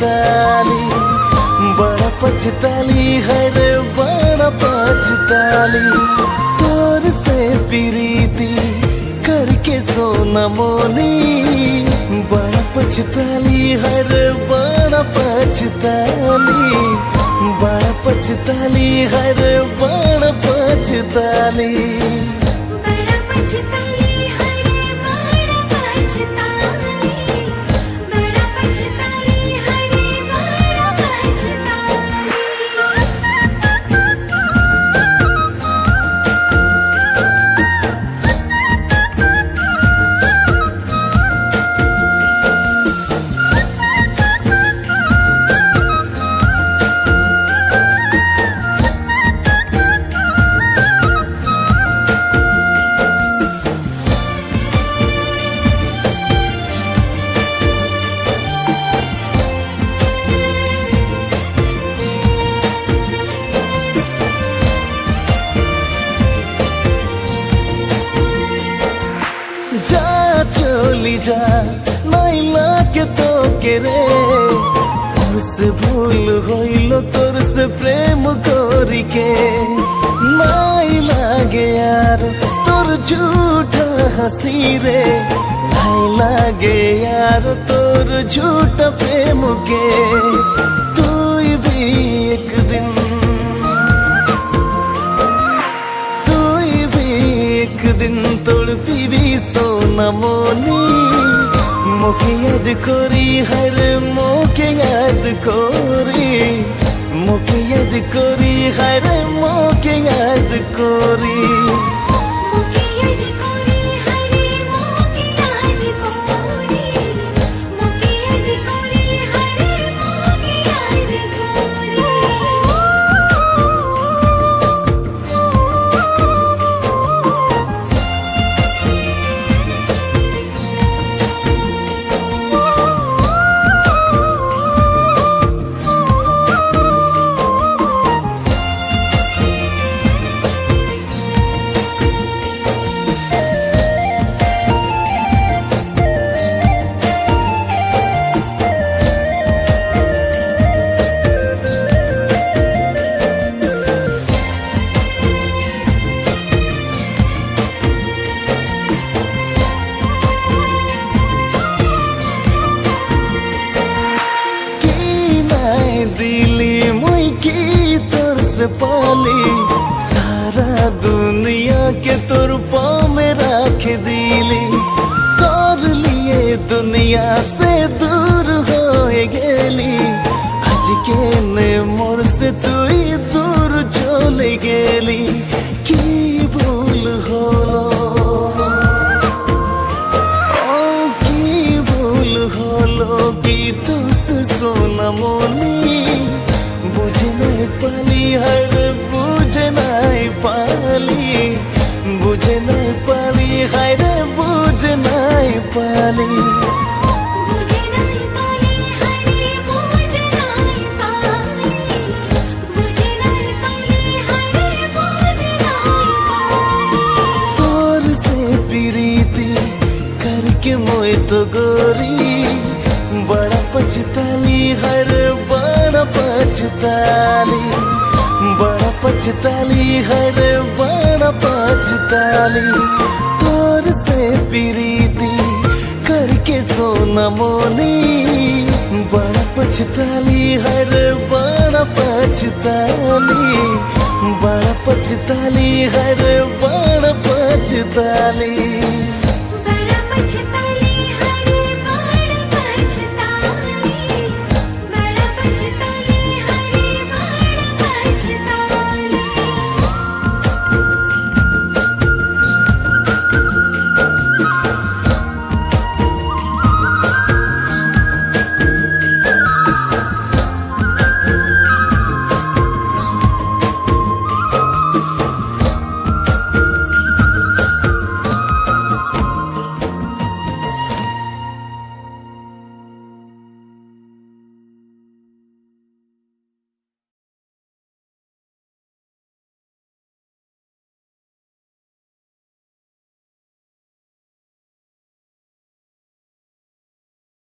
पछताली, बड़ा पछताली हर बड़ा पछताली। तोर से प्रीति करके सोना मोनी, बड़ा पछताली हर बड़ा पछताली, बड़ा पछताली हर बड़ा पछताली। बड़ा पछताली हर बड़ा पछताली, बड़ा पछताली हर बड़ा पछताली। जा चली जा नहीं लाके तो के रे, तुरसे भूल होइलो तुरसे प्रेम कोरी के। नहीं लागे यार तोर झूठा हंसी रे, नहीं लागे यार तोर झूठा प्रेम के। तू भी एक दिन, तू भी एक दिन तड़पी भी सोना मोनी। मोके याद कोरी हर मोके याद कोरी, मोके याद कोरी हर मोके याद कोरी। मोके याद कोरी हर मोके याद कोरी, मोके याद कोरी हर मोके याद कोरी। दिली मुई की तोर से पाली, सारा दुनिया के तोर पाँव में रख दिली। तोर लिए दुनिया से दूर हो गेली, आज के ने मोर से तू ही दूर चले गेली। की भूल होलो, ओ की भूल होलो की तू सोना मोनी। बुझे नहीं पाली हर बुझे नहीं पाली, बुझे नहीं पाली हर बुझे नहीं पाली। बुझे नहीं पाली हर बुझे नहीं पाली, बुझे नहीं पाली हर बुझे नहीं पाली। तोर से प्रीति करके मोए तो गोरी, बड़ा पछताली हर बड़ा पछताली, बड़ा पछताली हर बड़ा पछताली। तोर से प्रीति करके सोना मोनी, बड़ा पछताली हर बड़ा पछताली, बड़ा पछताली हर बड़ा पछताली।